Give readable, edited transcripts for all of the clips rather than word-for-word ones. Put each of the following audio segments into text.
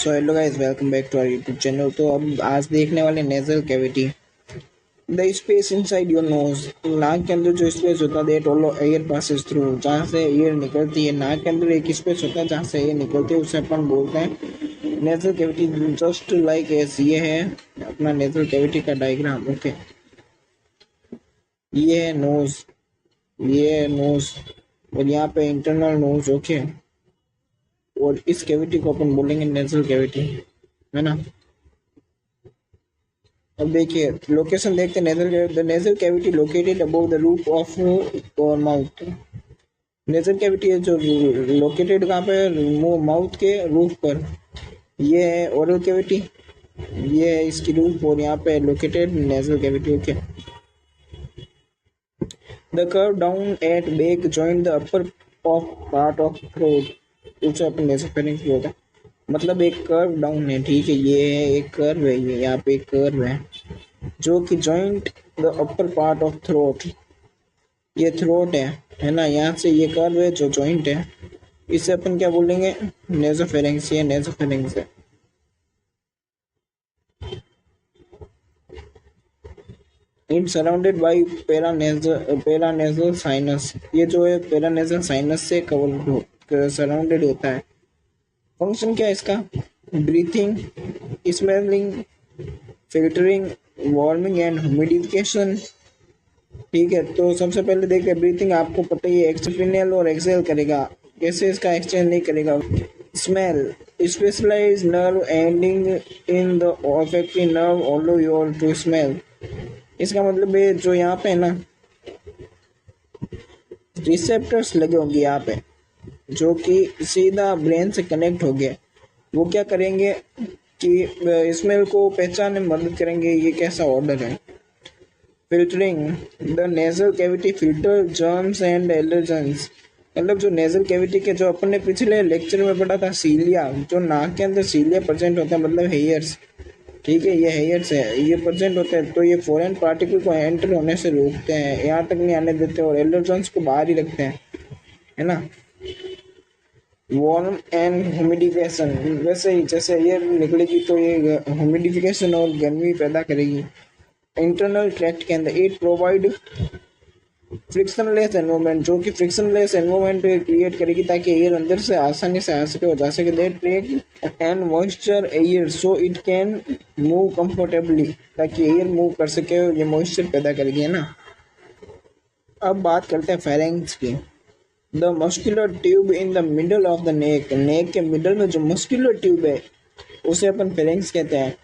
So hello guys, welcome back to our YouTube channel. तो अब आज देखने वाले nasal cavity, the space inside your nose. नाक के अंदर जो स्पेस होता है that all air passes through, जहाँ से एयर निकलती है। नाक के अंदर एक स्पेस होता है जहाँ से एयर निकलती है, उसे अपन बोलते हैं nasal cavity. Just like S, ये है अपना नेजल कैविटी का डायग्राम। ओके, ये है नोज, ये है नोज और यहाँ पे इंटरनल नोज। ओके, और इस कैविटी को अपन बोलेंगे नेजल कैविटी, है ना। अब देखिए लोकेशन देखते हैं। The nasal cavity located above the roof of और माउथ। नेजल कैविटी है जो लोकेटेड कहाँ पे, माउथ के रूफ पर। ये है ओरल कैविटी, ये है इसकी रूफ और यहाँ पे located nasal cavity. Okay, the curve down at back join the upper of part of throat, उसे अपन नेसोफेरिंक्स बोलते हैं। मतलब एक कर्व डाउन है, ठीक है, ये है एक कर्व है, ये यहाँ पे एक कर्व है जो कि joint the upper part of throat, ये थ्रोट है ना। यहाँ से ये कर्व है जो जॉइंट है, इसे अपन क्या बोलेंगे, नेसोफेरिंक्स। ये नेसोफेरिंक्स है। It surrounded by paranasal sinus, ये जो है पेरानेजल साइनस से कवर सराउंडेड होता है। फंक्शन क्या है इसका, breathing, smelling, filtering, warming and humidification. ठीक है, तो सबसे पहले देखते हैं ब्रीथिंग। आपको पता ही है एक्सपिनियल और एक्सेल करेगा, कैसे इसका एक्सचेंज नहीं करेगा। Smell, specialise nerve ending in the olfactory nerve allow your to smell. इसका मतलब है जो यहाँ पे है ना रिसेप्टर्स लगे होंगे यहाँ पे, जो कि सीधा ब्रेन से कनेक्ट हो गया, वो क्या करेंगे कि स्मेल को पहचानने में मदद करेंगे। ये कैसा ऑर्डर है। Filtering, the nasal cavity filter germs and allergens. मतलब जो नेजल कैविटी के, जो अपन ने पिछले लेक्चर में पढ़ा था, सीलिया, जो नाक के अंदर सीलिया प्रेजेंट होता है, मतलब हेयर्स। ठीक है, ये हेयर्स है, ये प्रेजेंट होते हैं, तो ये फॉरेन पार्टिकल को एंटर होने से रोकते हैं, यहाँ तक नहीं आने देते, और एलर्जेंस को बाहर ही रखते हैं, है ना। वार्म एंड ह्यूमिडिफिकेशन, वैसे ही जैसे एयर निकलेगी तो ये ह्यूमिडिफिकेशन और गर्मी पैदा करेगी। इंटरनल ट्रैक्ट के अंदर इट प्रोवाइड फ्रिक्शनलेस एनवायरनमेंट, जो कि फ्रिक्शनलेस एनवायरनमेंट क्रिएट करेगी ताकि एयर अंदर से आसानी से आ सके और जा सके। That track and moisture air so it can move comfortably, ताकि एयर मूव कर सके और ये मॉइस्चर पैदा करेगी, है ना। अब बात करते हैं फेरेंक्स की। The muscular tube in the middle of the neck, neck के मिडल में जो मस्कुलर ट्यूब है उसे अपन फेरेंक्स कहते हैं।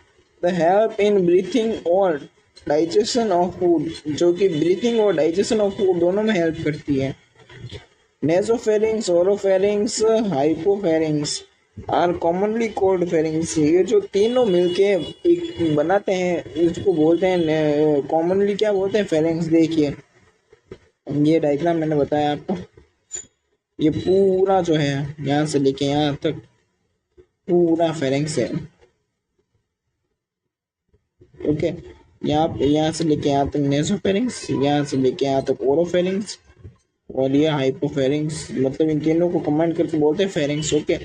द हेल्प इन ब्रीथिंग और डाइजेशन ऑफ फूड, जो कि ब्रीथिंग और डाइजेशन ऑफ फूड दोनों में हेल्प करती है। Nasopharynx, oropharynx, hypopharynx are commonly called pharynx. ये जो तीनों मिलके एक बनाते हैं, इसको बोलते हैं कॉमनली क्या बोलते हैं, फेरिंग्स। देखिए ये डायग्राम मैंने बताया आपको, ये पूरा जो है यहाँ से लेके यहाँ तक पूरा फेरिंग्स है। ओके, यहाँ से लेके यहाँ तक नेसोफेरिंक्स, यहाँ से लेके यहाँ तक ओरोफेरिंक्स, और ये हाइपोफेरिंक्स। मतलब इन तीनों को कंबाइन करके बोलते हैं pharynx. Okay,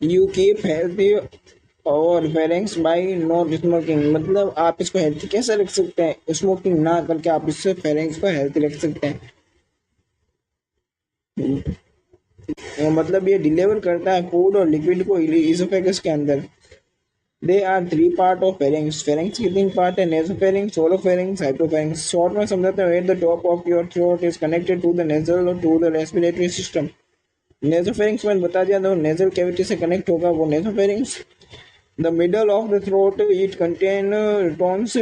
you keep healthy और फेरिंग्स बाय नॉट स्मोकिंग, मतलब आप इसको हेल्थी कैसे रख सकते हैं, स्मोकिंग ना करके आप इससे फेरिंग्स को हेल्थी रख सकते हैं। मतलब ये डिलीवर करता है फूड और लिक्विड को इसोफेगस के अंदर। They are three part of pharynx, pharynx की तीन पार्ट है, नेसोफेरिंग्स, ओरोफेरिंग्स, हाइपोफेरिंग्स। शॉर्ट में समझाते हैं, at the top of your throat is connected to the nasal और to the respiratory system. Nasopharynx मैंने बता दिया, तो नेजल कैविटी से कनेक्ट होगा वो nasopharynx. The middle of the throat it contain tones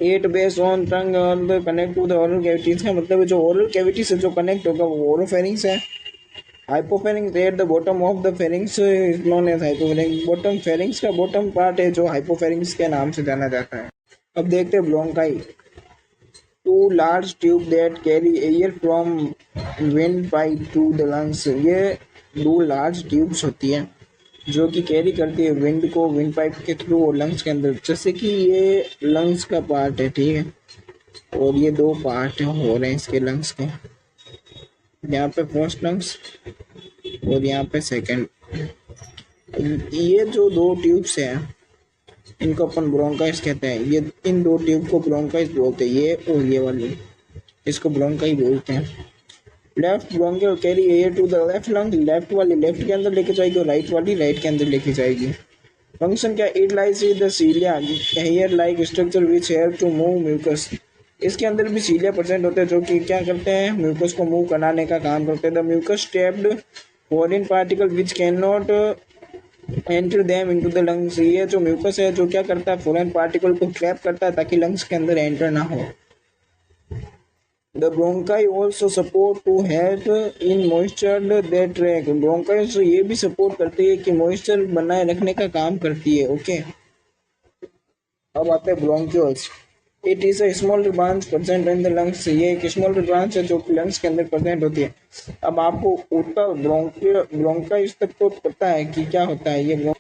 at base on tongue और connect to the oral cavities का मतलब जो ओरल कैविटी से जो कनेक्ट होगा वो ओरोफेरिंग्स है। Hypopharynx at the bottom of the pharynx is known as hypopharynx, bottom pharynx का बॉटम पार्ट है जो हाइपोफेरिंग्स के नाम से जाना जाता है। अब देखते हैं bronchi, two large tube that carry air from windpipe to the lungs. ये दो लार्ज ट्यूब्स होती है जो कि कैरी करती है विंड को विंड पाइप के थ्रू और लंग्स के अंदर। जैसे कि ये लंग्स का पार्ट है, ठीक है, और ये दो पार्ट हो रहे हैं इसके लंग्स के, यहाँ पे फर्स्ट लंग्स और यहाँ पे सेकंड। ये जो दो ट्यूब्स हैं इनको अपन ब्रोंकाइस कहते हैं। ये इन दो ट्यूब को ब्रोंकाइस बोलते हैं, ये और ये वाली, इसको ब्रोंकाई बोलते हैं। Left bronchial carry air to the left lung, left वाली लेफ्ट के अंदर लेके जाएगी और राइट वाली राइट के अंदर लेके जाएगी। फंक्शन क्या, it lies in the cilia hair like structure which help to move mucus. इसके अंदर भी सीलिया प्रेजेंट होते हैं जो कि क्या करते हैं, म्यूकस को मूव कराने का काम करते हैं। The mucus trapped foreign particle which can not enter them into the lungs. ये जो म्यूकस है जो क्या करता है, फॉरेन पार्टिकल को ट्रैप करता है ताकि लंग्स के अंदर एंटर ना हो। The bronchi also support to help in moisture they track। ब्रोंकाइस ये भी सपोर्ट करती है कि मॉइस्चर बनाए रखने का काम करती है। ओके, अब आते हैं bronchioles. It is a small branch present in the lungs. ये एक स्मॉल ब्रांच है जो कि लंग्स के अंदर प्रेजेंट होती है। अब आपको ऊपर ब्रोंकाइस तक तो पता है कि क्या होता है ये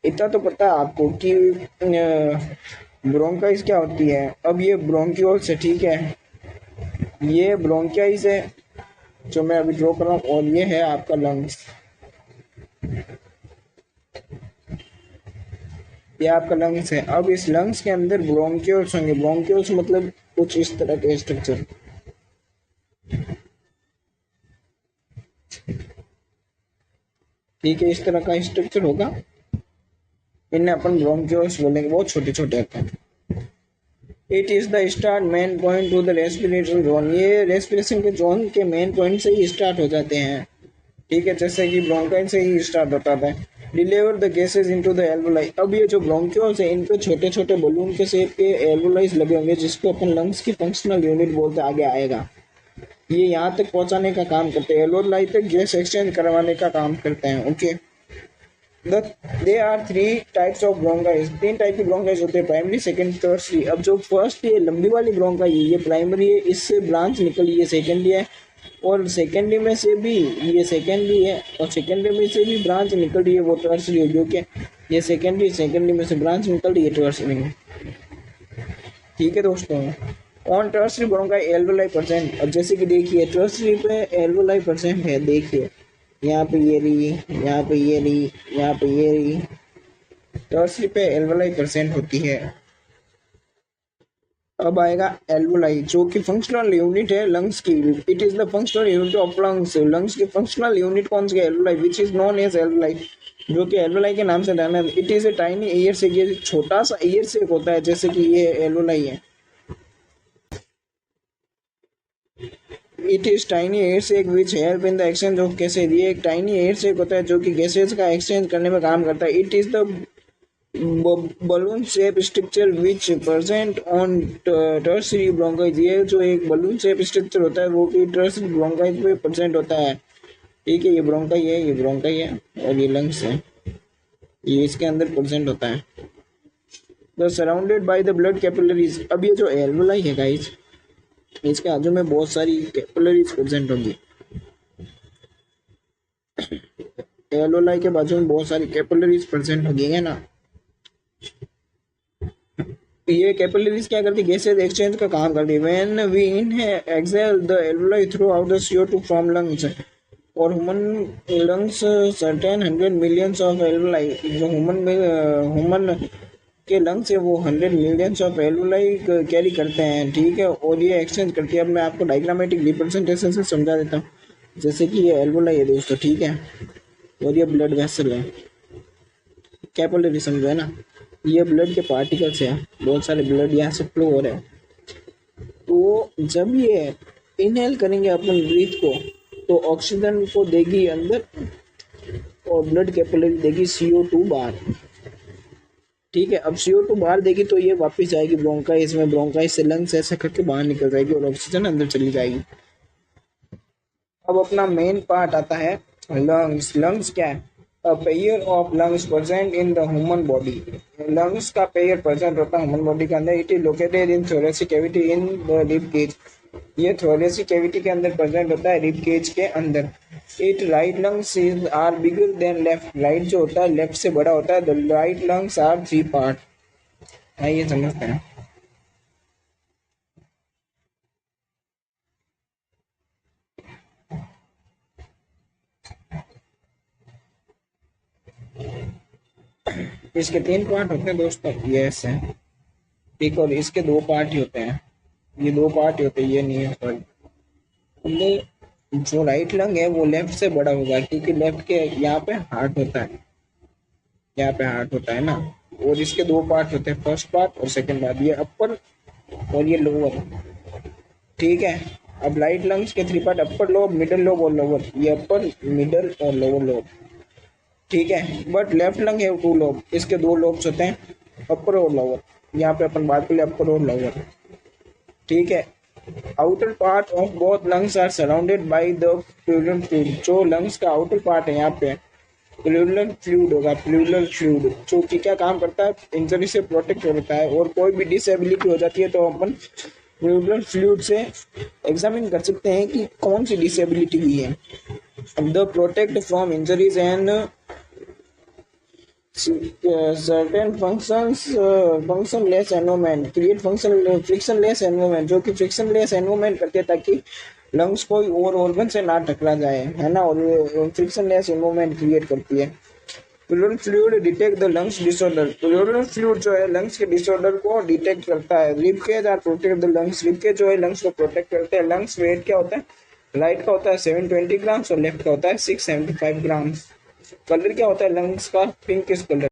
इतना तो पता है आपको कि ब्रोंकाइस क्या होती है। अब ये ब्रोंक्यूल्स है, ठीक है, ये ब्रोंकाइस है जो मैं अभी ड्रॉ कर रहा हूँ और ये है आपका लंग्स। ये आपका लंग्स है। अब इस लंग्स के अंदर ब्रोंक्यूल्स होंगे। ब्रोंक्यूल्स मतलब कुछ इस तरह के स्ट्रक्चर, ठीक है, इस तरह का स्ट्रक्चर होगा। इन्हें अपन ब्रोंक्यूल्स बोलेंगे, बहुत छोटे छोटे होते हैं। It is the start main point two the respiratory zone. ये रेस्पिरेशन के जोन के मेन पॉइंट से ही स्टार्ट हो जाते हैं, ठीक है, जैसे कि ब्रोंकाइन से ही स्टार्ट होता है। Deliver the gases into the alveoli. अब ये जो ब्रोंक्यूल्स है इन पे छोटे छोटे बलून के शेप के एल्वोलाइज लगे होंगे जिसको अपन लंग्स की फंक्शनल यूनिट बोलते आगे आएगा। ये यहाँ तक पहुंचाने का काम करते हैं, एल्वोलाई तक गैस एक्सचेंज करवाने का काम करते हैं। Okay, they are three types of bronchi. तीन टाइप की ब्रोंकाइज होते हैं, प्राइमरी, सेकेंड, टर्सरी। अब जो फर्स्ट ये लंबी वाली ब्रोंकाई है ये प्राइमरी है, इससे ब्रांच निकली है सेकेंडरी है, और सेकेंडरी में से भी ये सेकेंडरी है और सेकेंडरी में से भी ब्रांच निकल रही है, वो टर्सरी है। जो कि ये सेकेंडरी में से ब्रांच निकल रही है, टर्सरी में। ठीक है दोस्तों, on tertiary bronchi alveoli percent. अब जैसे कि देखिए टर्सरी पे एल्वोलाई परसेंट है, देखिए यहाँ पे ये रही, यहाँ पे ये रही, यहाँ पे ये रही, टर्सरी पे एल्वोलाई परसेंट होती है। अब आएगा एल्वोलाई जो कि फंक्शनल यूनिट है लंग्स की। It is the functional unit of lungs. Lungs की फंक्शनल यूनिट कौन सी है, alveoli, which is known as alveoli, जो कि एल्वोलाई के नाम से जाना है। It is a tiny air sac, ये छोटा सा एयर से होता है, जैसे कि ये एल्वोलाई है। इट इज टाइनी एयर से which help in the exchange of gases. ये एक टाइनी एयर से होता है जो कि गैसेज का एक्सचेंज करने में काम करता है। It is the balloon shape structure which present on tertiary bronchi. ये जो एक बलून शेप स्ट्रक्चर होता है वो कि टर्सरी ब्रोंकाइज पे प्रेजेंट होता है। ठीक है, ये ब्रोंकाई है, ये ब्रोंकाई है और ये लंग्स है, ये इसके अंदर प्रेजेंट होता है। The surrounded by the blood capillaries. अब ये जो एल्वोलाई है गाइस, इसके आजू में बहुत सारी कैपिलरीज प्रेजेंट होंगी। एल्वोलाई के बाजू में बहुत सारी कैपिलरीज प्रेजेंट होगी, है ना। ये कैपिलरीज क्या करती है, गैसेज एक्सचेंज का काम करती है। When we exhale the alveoli through out the CO2 from lungs. और human lungs certain 100 millions of alveoli, जो ह्यूमन के लंग्स है वो 100 मिलियंस ऑफ एल्वोलाई कैरी करते हैं, ठीक है, और ये एक्सचेंज करती है। अब मैं आपको डायग्रामेटिक रिप्रेजेंटेशन से समझा देता हूँ। जैसे कि ये एल्वोलाई है दोस्तों, ठीक है, और ये ब्लड वेसल है, कैपिलरी समझो, है ना। ये ब्लड के पार्टिकल्स हैं, बहुत सारे ब्लड यहाँ से फ्लो हो रहे हैं। तो जब ये इनहेल करेंगे अपन ब्रीथ को तो ऑक्सीजन को देगी अंदर और ब्लड कैपिलरी देगी CO2 बाहर। ठीक है, अब CO2 बाहर देगी तो ये वापस जाएगी ब्रोंकाइस में, ब्रोंकाइस से लंग्स ऐसे करके बाहर निकल जाएगी और ऑक्सीजन अंदर चली जाएगी। अब अपना मेन पार्ट आता है लंग्स। लंग्स क्या है, a pair of lungs present in the human body. Lungs का पेयर प्रेजेंट होता है ह्यूमन बॉडी के अंदर। It is located in thoracic cavity in the rib cage. ये थोरेसिक कैविटी के अंदर प्रेजेंट होता है, रिब केज के अंदर। It right lungs are bigger than left. Right जो होता है लेफ्ट से बड़ा होता है। The right lungs are 3 part. आइए समझते हैं। इसके 3 पार्ट होते हैं दोस्तों, यस है ठीक, और इसके 2 पार्ट ही होते हैं, ये 2 पार्ट ही होते हैं, ये नहीं है सॉरी। जो राइट लंग है वो लेफ्ट से बड़ा होगा क्योंकि लेफ्ट के यहाँ पे हार्ट होता है, यहाँ पे हार्ट होता है ना। और इसके 2 पार्ट होते हैं, फर्स्ट पार्ट और सेकंड पार्ट, ये अपर और ये लोअर, ठीक है। अब राइट लंग्स के 3 part, upper lobe, middle lobe और लोअर, ये अपर मिडल और लोअर लोब, ठीक है। बट लेफ्ट लंग है 2 लोब, इसके 2 लोब्स होते हैं, अपर और लोअर, यहाँ पे अपन बात कर ले अपर और लोअर, ठीक है। Outer part of both lungs are surrounded by the pleural fluid, जो लंग्स का आउटर पार्ट है यहाँ पे प्लूरल फ्लूइड होगा, प्लूरल फ्लूइड जो कि क्या काम करता है, इंजरी से प्रोटेक्ट होता है, और कोई भी डिसेबिलिटी हो जाती है तो अपन प्लूरल फ्लूइड से एग्जामिन कर सकते हैं कि कौन सी डिसेबिलिटी हुई है। The protect from injuries and certain functions functionless environment create function frictionless environment, जो कि frictionless environment करते हैं ताकि लंग्स कोई और ऑर्गन से ना टकरा जाए, है ना, और frictionless environment क्रिएट करती है। Pleural fluid detect the lungs disorder, pleural fluid जो है लंग्स के डिसऑर्डर को डिटेक्ट करता है। Rib cage are protect the lungs, rib cage जो है लंग्स को प्रोटेक्ट करते हैं। लंग्स वेट क्या होता है, राइट का होता है 720 ग्राम्स और लेफ्ट का होता है 675 ग्राम्स। कलर क्या होता है लंग्स का, पिंकिश कलर।